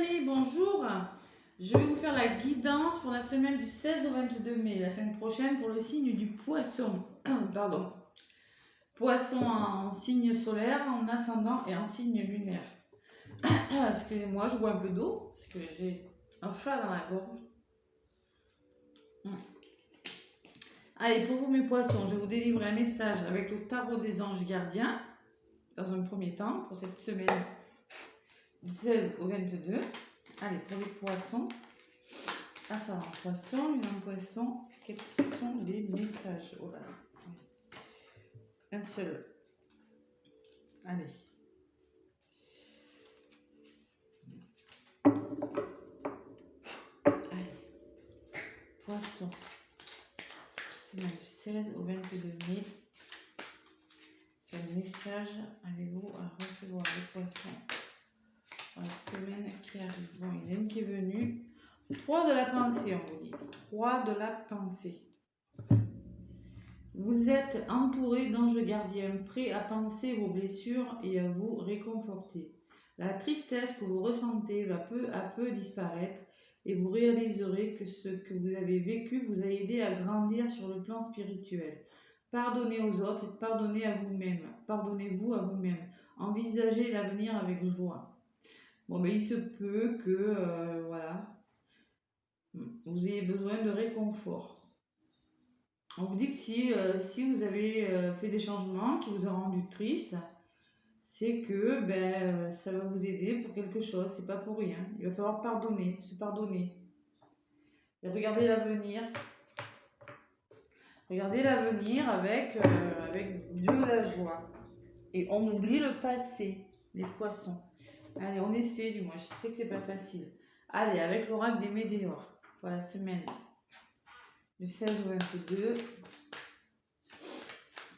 amis, bonjour. Je vais vous faire la guidance pour la semaine du 16 au 22 mai, la semaine prochaine pour le signe du poisson. Pardon. Poisson en signe solaire, en ascendant et en signe lunaire. Excusez-moi, je bois un peu d'eau parce que j'ai un fat dans la gorge. Allez, pour vous mes poissons, je vais vous délivrer un message avec le tarot des anges gardiens dans un premier temps pour cette semaine du 16 au 22. Allez, pour les poissons, ascendant poisson, lunaire poisson, quels sont les messages? Oh là là. Un seul. Allez. Allez. Poisson. Semaine du 16 au 22 mai. Quel message allez-vous à recevoir les poissons dans la semaine qui arrive? Bon, il y en a une qui est venue. 3 de la pensée, on vous dit. 3 de la pensée. Vous êtes entouré d'anges gardiens, prêts à penser vos blessures et à vous réconforter. La tristesse que vous ressentez va peu à peu disparaître et vous réaliserez que ce que vous avez vécu vous a aidé à grandir sur le plan spirituel. Pardonnez aux autres et pardonnez à vous-même. Pardonnez-vous à vous-même. Envisagez l'avenir avec joie. Bon, mais il se peut que, voilà, vous ayez besoin de réconfort. On vous dit que si vous avez fait des changements qui vous ont rendu triste, c'est que ça va vous aider pour quelque chose, c'est pas pour rien. Il va falloir pardonner, se pardonner. Et regardez l'avenir. Regardez l'avenir avec de la joie. Et on oublie le passé, les poissons. Allez, on essaie du moins, je sais que c'est pas facile. Allez, avec l'oracle des météores, pour la semaine du 16 au 22.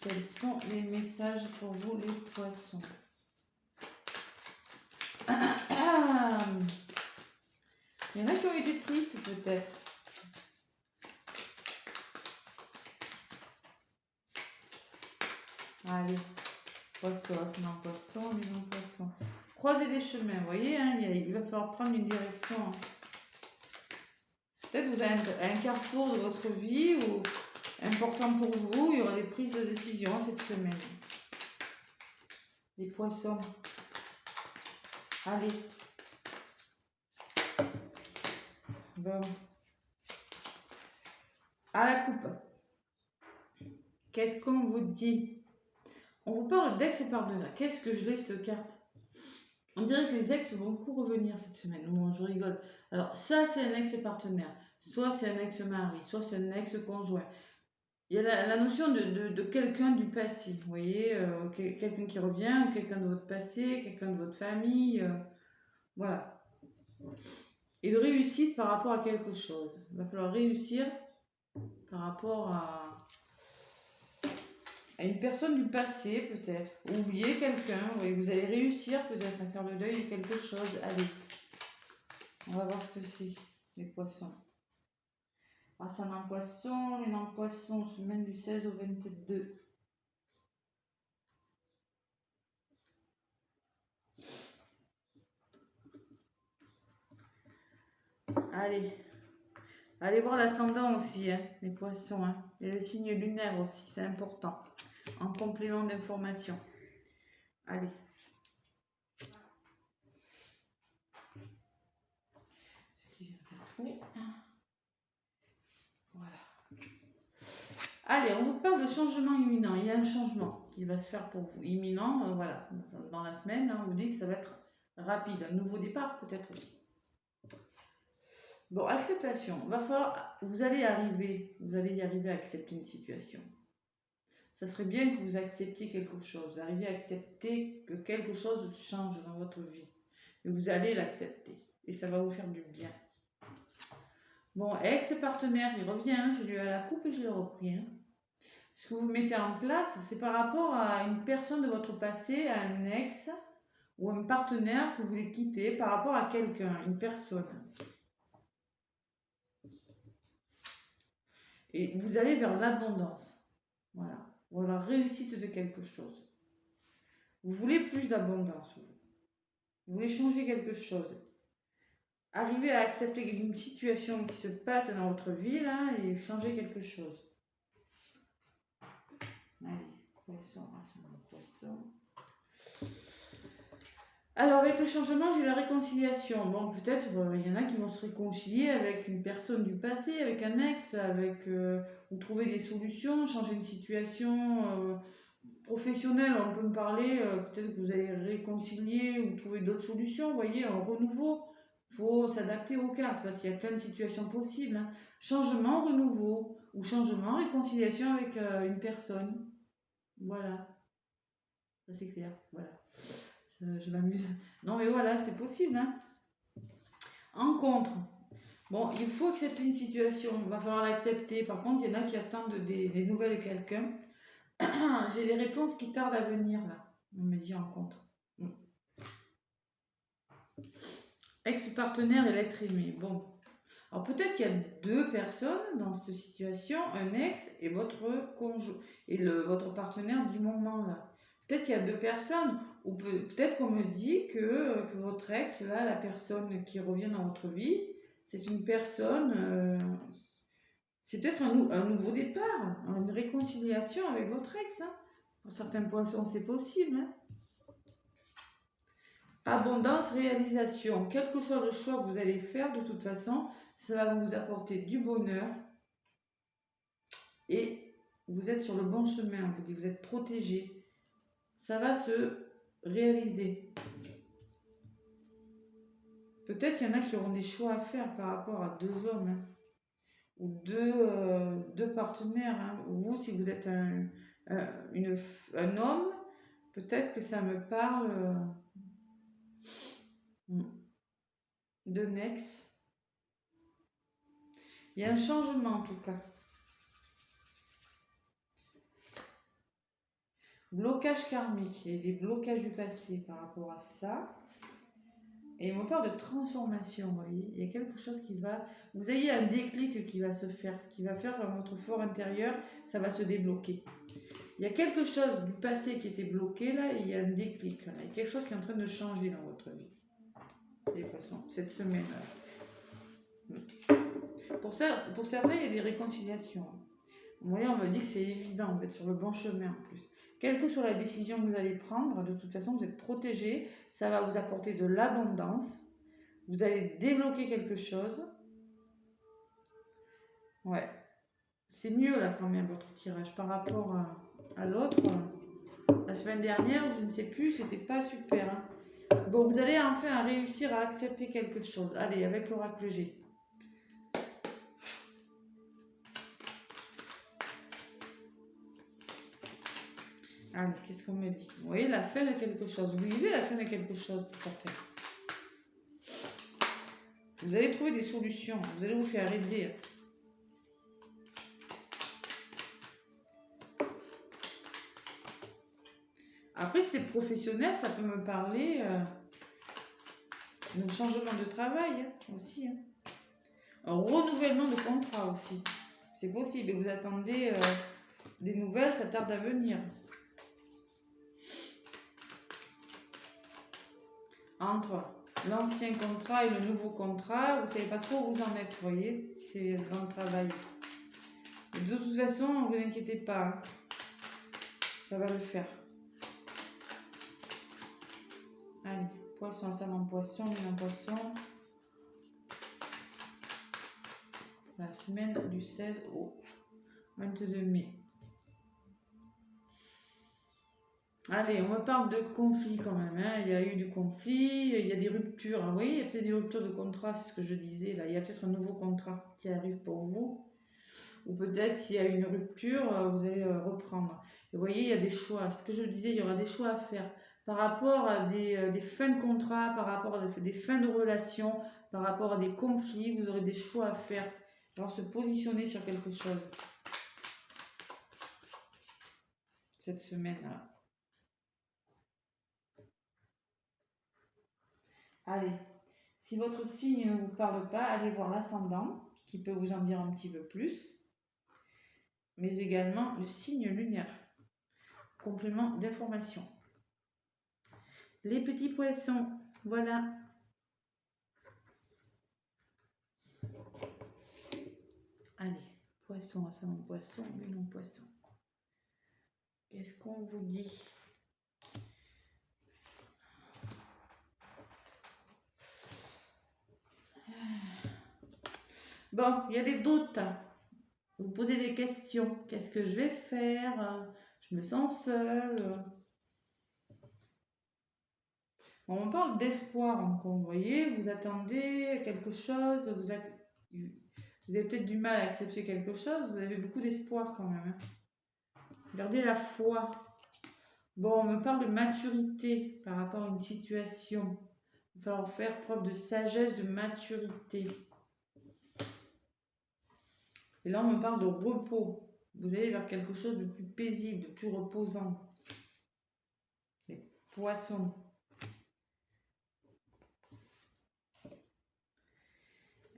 Quels sont les messages pour vous, les poissons? Il y en a qui ont été tristes, peut-être. Allez, poisson, non, poisson, maison poisson. Croiser des chemins, vous voyez, hein, il va falloir prendre une direction. Peut-être que vous avez un carrefour de votre vie ou important pour vous, il y aura des prises de décision cette semaine. Les poissons. Allez. Bon. À la coupe. Qu'est-ce qu'on vous dit? On vous parle d'ex-partenaire. Qu'est-ce que je l'ai cette carte? On dirait que les ex vont beaucoup revenir cette semaine. Bon, je rigole. Alors, ça, c'est un ex-partenaire. Soit c'est un ex-mari, soit c'est un ex-conjoint. Il y a la notion de quelqu'un du passé. Vous voyez, quelqu'un qui revient, quelqu'un de votre passé, quelqu'un de votre famille. Voilà. Et de réussite par rapport à quelque chose. Il va falloir réussir par rapport à une personne du passé, peut-être. Oublier quelqu'un. Vous allez réussir peut-être à faire le deuil de quelque chose. Allez. On va voir ce que c'est, les poissons. Ascendant poisson, lunaire poisson, semaine du 16 au 22. Allez. Allez voir l'ascendant aussi, hein, les poissons. Hein. Et le signe lunaire aussi, c'est important. En complément d'information. Allez. Voilà. Allez, on vous parle de changement imminent. Il y a un changement qui va se faire pour vous. Imminent, voilà. Dans la semaine, hein, on vous dit que ça va être rapide. Un nouveau départ, peut-être. Bon, acceptation. Va falloir, vous allez y arriver à accepter une situation. Ça serait bien que vous acceptiez quelque chose. Vous arriviez à accepter que quelque chose change dans votre vie. Et vous allez l'accepter. Et ça va vous faire du bien. Bon, ex-partenaire, il revient. Je lui ai à la coupe et je l'ai repris. Hein. Ce que vous mettez en place, c'est par rapport à une personne de votre passé, à un ex ou un partenaire que vous voulez quitter par rapport à quelqu'un, une personne. Et vous allez vers l'abondance. Voilà. Ou la réussite de quelque chose. Vous voulez plus d'abondance. Vous voulez changer quelque chose. arriver à accepter une situation qui se passe dans votre vie là et changer quelque chose. Allez, poisson, poisson. Alors avec le changement, j'ai la réconciliation. Bon, peut-être il y en a qui vont se réconcilier avec une personne du passé, avec un ex, avec ou trouver des solutions, changer une situation professionnelle. On peut me parler, peut-être que vous allez réconcilier ou trouver d'autres solutions. Vous voyez, un renouveau. Il faut s'adapter aux cartes parce qu'il y a plein de situations possibles. Hein. Changement, renouveau ou changement, réconciliation avec une personne. Voilà, ça c'est clair. Voilà. Je m'amuse. Non, mais voilà, c'est possible. Hein. En contre, bon, il faut accepter une situation. Il va falloir l'accepter. Par contre, il y en a qui attendent des nouvelles de quelqu'un. J'ai les réponses qui tardent à venir, là. On me dit en contre. Ex-partenaire et l'être aimé. Bon. Alors peut-être qu'il y a deux personnes dans cette situation, un ex et votre conjoint et votre partenaire du moment là. Peut-être qu'il y a deux personnes, ou peut-être qu'on me dit que votre ex, là, la personne qui revient dans votre vie, c'est une personne, c'est peut-être un nouveau départ, une réconciliation avec votre ex. Hein. Pour certains poissons, c'est possible. Hein. Abondance, réalisation. Quel que soit le choix que vous allez faire, de toute façon, ça va vous apporter du bonheur et vous êtes sur le bon chemin. On vous dit, vous êtes protégé. Ça va se réaliser. Peut-être qu'il y en a qui auront des choix à faire par rapport à deux hommes hein, ou deux partenaires. Hein. Vous, si vous êtes un homme, peut-être que ça me parle d'un ex. Il y a un changement en tout cas. Blocage karmique. Il y a des blocages du passé par rapport à ça. Et on parle de transformation, vous voyez. Il y a quelque chose qui va... Vous ayez un déclic qui va se faire, qui va faire votre fort intérieur, ça va se débloquer. Il y a quelque chose du passé qui était bloqué là, et il y a un déclic. Là. Il y a quelque chose qui est en train de changer dans votre vie. Les poissons, cette semaine. Pour certains, il y a des réconciliations. Vous voyez, on me dit que c'est évident, vous êtes sur le bon chemin en plus. Quelle que soit la décision que vous allez prendre, de toute façon, vous êtes protégé. Ça va vous apporter de l'abondance. Vous allez débloquer quelque chose. Ouais. C'est mieux là quand même votre tirage par rapport à l'autre. La semaine dernière, je ne sais plus, c'était pas super. Hein. Bon, vous allez enfin réussir à accepter quelque chose. Allez, avec l'oracle G. Allez, qu'est-ce qu'on me dit? Vous voyez la fin de quelque chose. Vous vivez la fin de quelque chose, peut-être. Vous allez trouver des solutions. Vous allez vous faire aider. Après, si c'est professionnel, ça peut me parler d'un changement de travail hein, aussi. Hein. Un renouvellement de contrat aussi. C'est possible. Et vous attendez des nouvelles, ça tarde à venir. Entre l'ancien contrat et le nouveau contrat, vous ne savez pas trop où vous en êtes, vous voyez, c'est dans le travail. Et de toute façon, ne vous inquiétez pas, hein. Ça va le faire. Allez, poisson, ascendant poisson, lune en poisson. La semaine du 16 au 22 mai. Allez, on me parle de conflit quand même. Hein. Il y a eu du conflit, il y a des ruptures. Hein. Oui, il y a peut-être des ruptures de contrat, c'est ce que je disais. Là. Il y a peut-être un nouveau contrat qui arrive pour vous. Ou peut-être s'il y a une rupture, vous allez reprendre. Et vous voyez, il y a des choix. Ce que je disais, il y aura des choix à faire par rapport à des fins de contrat, par rapport à des fins de relations, par rapport à des conflits. Vous aurez des choix à faire pour se positionner sur quelque chose cette semaine-là. Allez, si votre signe ne vous parle pas, allez voir l'ascendant qui peut vous en dire un petit peu plus, mais également le signe lunaire. Complément d'information. Les petits poissons, voilà. poisson, ascendant poisson, non poisson. Qu'est-ce qu'on vous dit? Bon, il y a des doutes. Vous posez des questions. Qu'est-ce que je vais faire? Je me sens seule. On parle d'espoir encore. Vous voyez, vous attendez quelque chose. Vous avez peut-être du mal à accepter quelque chose. Vous avez beaucoup d'espoir quand même. Gardez la foi. Bon, on me parle de maturité par rapport à une situation. Il va falloir faire preuve de sagesse, de maturité. Et là, on me parle de repos. Vous allez vers quelque chose de plus paisible, de plus reposant. Les poissons.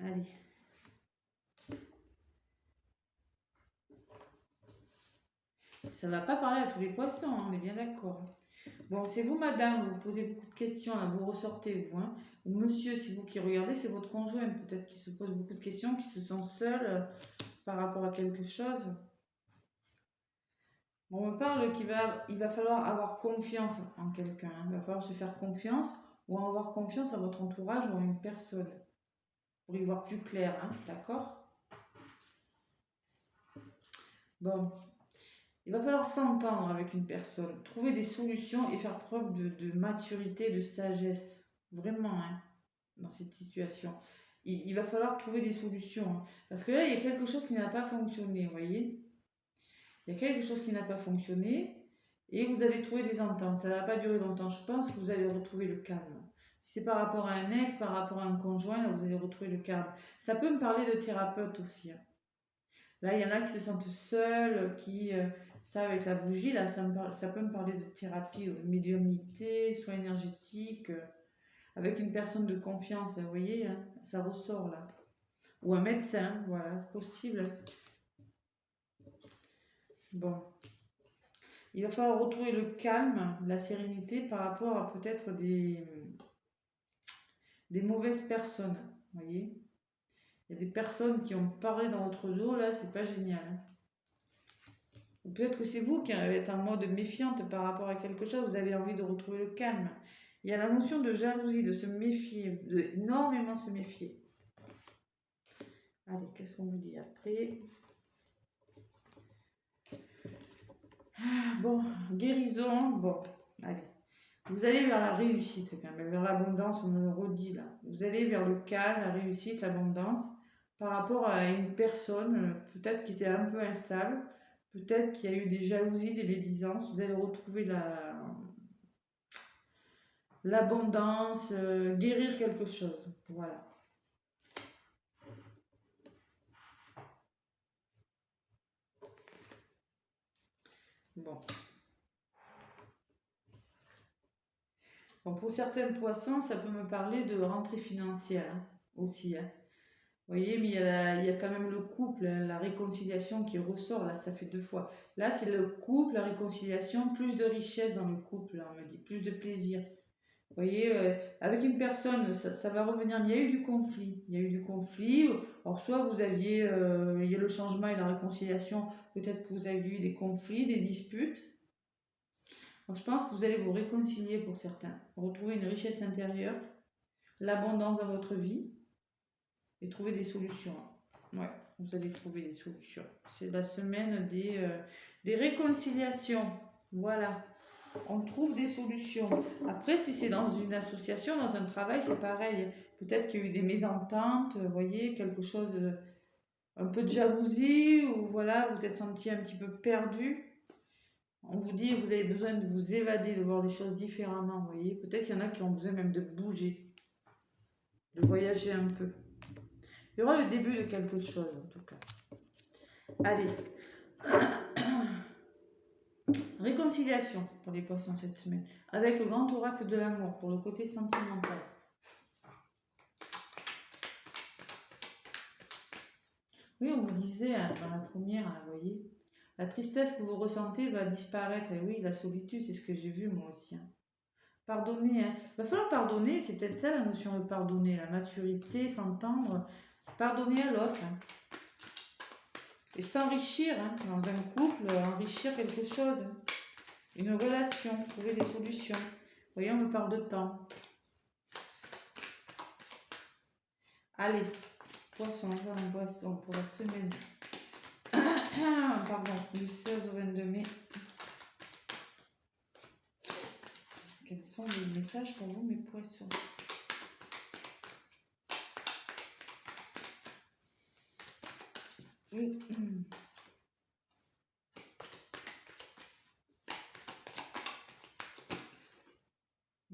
Allez. Ça ne va pas parler à tous les poissons, hein, on est bien d'accord. Bon, c'est vous, madame, vous posez beaucoup de questions, là, vous ressortez, vous. Hein. Ou monsieur, c'est vous qui regardez, c'est votre conjoint, peut-être qui se pose beaucoup de questions, qui se sent seul par rapport à quelque chose. On me parle il va falloir avoir confiance en quelqu'un. Hein. Il va falloir se faire confiance ou avoir confiance à votre entourage ou à une personne. Pour y voir plus clair, hein, d'accord? Bon, il va falloir s'entendre avec une personne, trouver des solutions et faire preuve de maturité, de sagesse. Vraiment, hein, dans cette situation. Il va falloir trouver des solutions. Hein, parce que là, il y a quelque chose qui n'a pas fonctionné, vous voyez? Il y a quelque chose qui n'a pas fonctionné et vous allez trouver des ententes. Ça ne va pas durer longtemps. Je pense que vous allez retrouver le calme. Si c'est par rapport à un ex, par rapport à un conjoint, là, vous allez retrouver le calme. Ça peut me parler de thérapeute aussi. Hein. Là, il y en a qui se sentent seuls, ça avec la bougie, là, ça peut me parler de thérapie, de médiumnité, soins énergétiques, avec une personne de confiance, vous voyez, hein, ça ressort là. Ou un médecin, voilà, c'est possible. Bon. Il va falloir retrouver le calme, la sérénité par rapport à peut-être des mauvaises personnes, vous voyez. Il y a des personnes qui ont parlé dans votre dos, là, c'est pas génial. Hein. Ou peut-être que c'est vous qui êtes en mode méfiante par rapport à quelque chose, vous avez envie de retrouver le calme. Il y a la notion de jalousie, de se méfier, de énormément se méfier. Allez, qu'est-ce qu'on vous dit après? Bon, guérison, bon, allez. Vous allez vers la réussite quand même, vers l'abondance, on me le redit là. Vous allez vers le calme, la réussite, l'abondance, par rapport à une personne, peut-être qui était un peu instable, peut-être qu'il y a eu des jalousies, des médisances, vous allez retrouver l'abondance, guérir quelque chose. Voilà. Bon. Bon, pour certains poissons, ça peut me parler de rentrée financière hein, aussi. Hein. Vous voyez, mais il y a quand même le couple, hein, la réconciliation qui ressort, là, ça fait 2 fois. Là, c'est le couple, la réconciliation, plus de richesse dans le couple, là, on me dit, plus de plaisir. Vous voyez, avec une personne, ça va revenir, mais il y a eu du conflit. Il y a eu du conflit. Alors, soit vous aviez, il y a le changement et la réconciliation, peut-être que vous avez eu des conflits, des disputes. Donc, je pense que vous allez vous réconcilier pour certains, retrouver une richesse intérieure, l'abondance dans votre vie et trouver des solutions. Ouais, vous allez trouver des solutions. C'est la semaine des réconciliations. Voilà. On trouve des solutions. Après, si c'est dans une association, dans un travail, c'est pareil. Peut-être qu'il y a eu des mésententes, vous voyez, quelque chose, un peu de jalousie, ou voilà, vous êtes senti un petit peu perdu. On vous dit, vous avez besoin de vous évader, de voir les choses différemment, vous voyez. Peut-être qu'il y en a qui ont besoin même de bouger, de voyager un peu. Il y aura le début de quelque chose, en tout cas. Allez. Réconciliation pour les poissons cette semaine, avec le grand oracle de l'amour pour le côté sentimental. Oui, on vous disait dans la première, vous voyez, la tristesse que vous ressentez va disparaître. Et oui, la solitude, c'est ce que j'ai vu moi aussi. Hein. Pardonner, hein. Il va falloir pardonner, c'est peut-être ça la notion de pardonner, la maturité, s'entendre, c'est pardonner à l'autre. Hein. Et s'enrichir, hein, dans un couple, enrichir quelque chose, une relation, trouver des solutions. Vous voyez, on me parle de temps. Allez, poisson, on va en poisson pour la semaine. Pardon, du 16 au 22 mai. Quels sont les messages pour vous, mes poissons?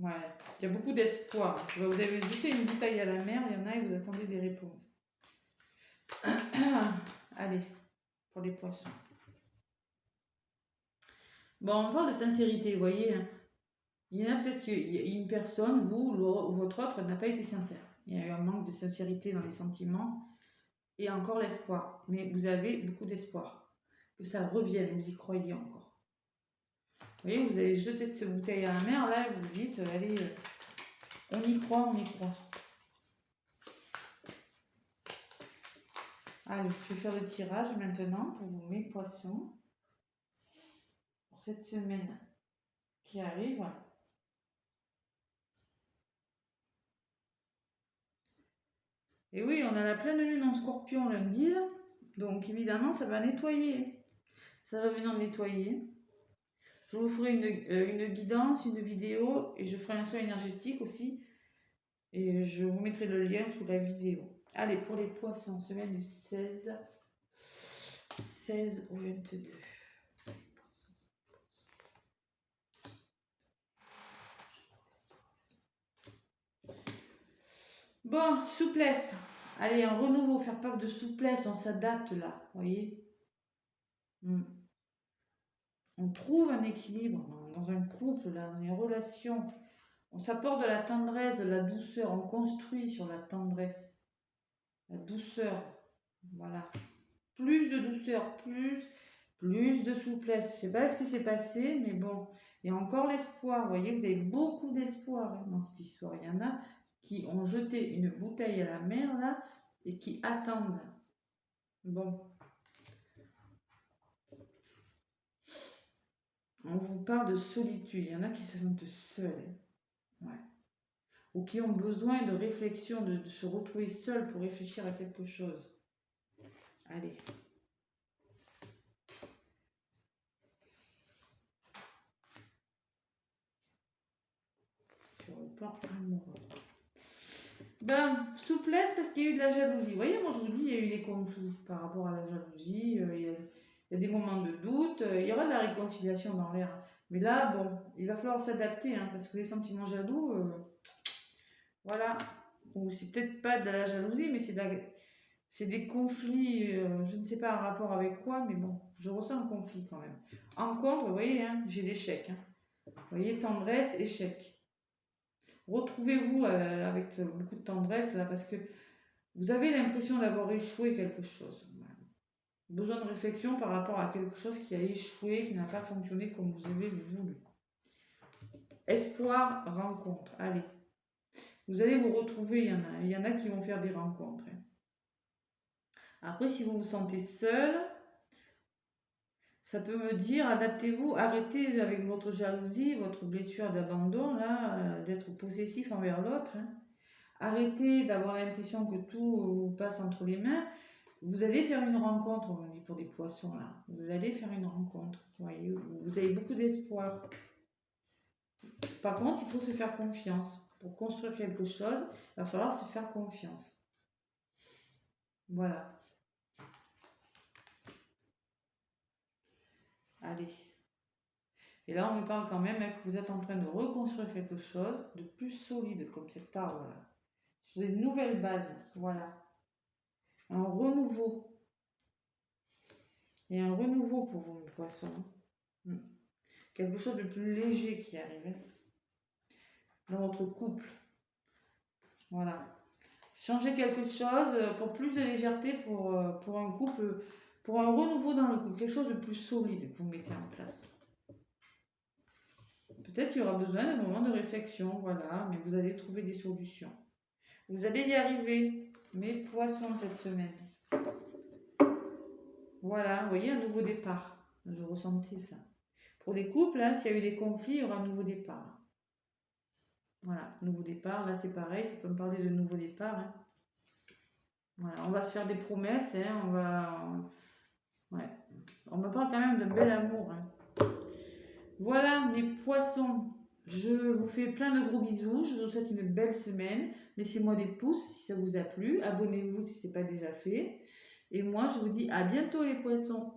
Ouais, il y a beaucoup d'espoir. Vous avez jeté une bouteille à la mer, il y en a et vous attendez des réponses. Allez, pour les poissons. Bon, on parle de sincérité, vous voyez. Il y en a peut-être qu'une personne, vous ou votre autre, n'a pas été sincère. Il y a eu un manque de sincérité dans les sentiments et encore l'espoir. Mais vous avez beaucoup d'espoir. Que ça revienne, vous y croyez encore. Vous voyez, vous avez jeté cette bouteille à la mer, là, et vous vous dites, allez, on y croit, on y croit. Allez, je vais faire le tirage maintenant pour mes poissons. Pour cette semaine qui arrive. Et oui, on a la pleine lune en scorpion lundi, là. Donc évidemment, ça va nettoyer. Ça va venir nettoyer. Je vous ferai une guidance, une vidéo et je ferai un soin énergétique aussi. Et je vous mettrai le lien sous la vidéo. Allez, pour les poissons, semaine du 16 au 22. Bon, souplesse. Allez, un renouveau, faire preuve de souplesse, on s'adapte là, vous voyez. On trouve un équilibre dans un couple, là, dans une relation. On s'apporte de la tendresse, de la douceur, on construit sur la tendresse, la douceur, voilà. Plus de douceur, plus de souplesse. Je sais pas ce qui s'est passé, mais bon, il y a encore l'espoir. Vous voyez, vous avez beaucoup d'espoir, hein, dans cette histoire. Il y en a qui ont jeté une bouteille à la mer, là, et qui attendent. Bon. On vous parle de solitude. Il y en a qui se sentent seuls. Ouais. Ou qui ont besoin de réflexion, de se retrouver seuls pour réfléchir à quelque chose. Allez. Sur le plan amoureux. Ben, souplesse parce qu'il y a eu de la jalousie. Vous voyez, moi je vous dis, il y a eu des conflits par rapport à la jalousie. Il y a des moments de doute. Il y aura de la réconciliation dans l'air. Mais là, bon, il va falloir s'adapter, hein, parce que les sentiments jaloux, voilà. Ou c'est peut-être pas de la jalousie, mais c'est des conflits, je ne sais pas en rapport avec quoi, mais bon, je ressens un conflit quand même. En contre, vous voyez, hein, j'ai l'échec. Hein. Vous voyez, tendresse, échec. Retrouvez-vous avec beaucoup de tendresse là, parce que vous avez l'impression d'avoir échoué quelque chose. Besoin de réflexion par rapport à quelque chose qui a échoué, qui n'a pas fonctionné comme vous avez voulu. Espoir, rencontre. Allez. Vous allez vous retrouver, il y en a qui vont faire des rencontres. Hein. Après, si vous vous sentez seul, ça peut me dire, adaptez-vous, arrêtez avec votre jalousie, votre blessure d'abandon, là, d'être possessif envers l'autre. Hein. Arrêtez d'avoir l'impression que tout vous passe entre les mains. Vous allez faire une rencontre, on dit pour des poissons là. Vous allez faire une rencontre, voyez, vous avez beaucoup d'espoir. Par contre, il faut se faire confiance. Pour construire quelque chose, il va falloir se faire confiance. Voilà. Allez. Et là, on me parle quand même que vous êtes en train de reconstruire quelque chose de plus solide, comme cet arbre-là. Sur des nouvelles bases, voilà. Un renouveau. Et un renouveau pour vous, mes poissons. Quelque chose de plus léger qui arrive dans votre couple. Voilà. Changer quelque chose pour plus de légèreté pour un couple, pour un renouveau dans le couple, quelque chose de plus solide que vous mettez en place. Peut-être qu'il y aura besoin d'un moment de réflexion, voilà, mais vous allez trouver des solutions. Vous allez y arriver, mes poissons, cette semaine. Voilà, vous voyez, un nouveau départ. Je ressentais ça. Pour les couples, hein, s'il y a eu des conflits, il y aura un nouveau départ. Voilà, nouveau départ. Là, c'est pareil, ça peut me parler de nouveau départ. Hein. Voilà, on va se faire des promesses. Hein, ouais. On me parle quand même d'un bel amour. Hein. Voilà, mes poissons. Je vous fais plein de gros bisous. Je vous souhaite une belle semaine. Laissez-moi des pouces si ça vous a plu. Abonnez-vous si ce n'est pas déjà fait. Et moi, je vous dis à bientôt les poissons.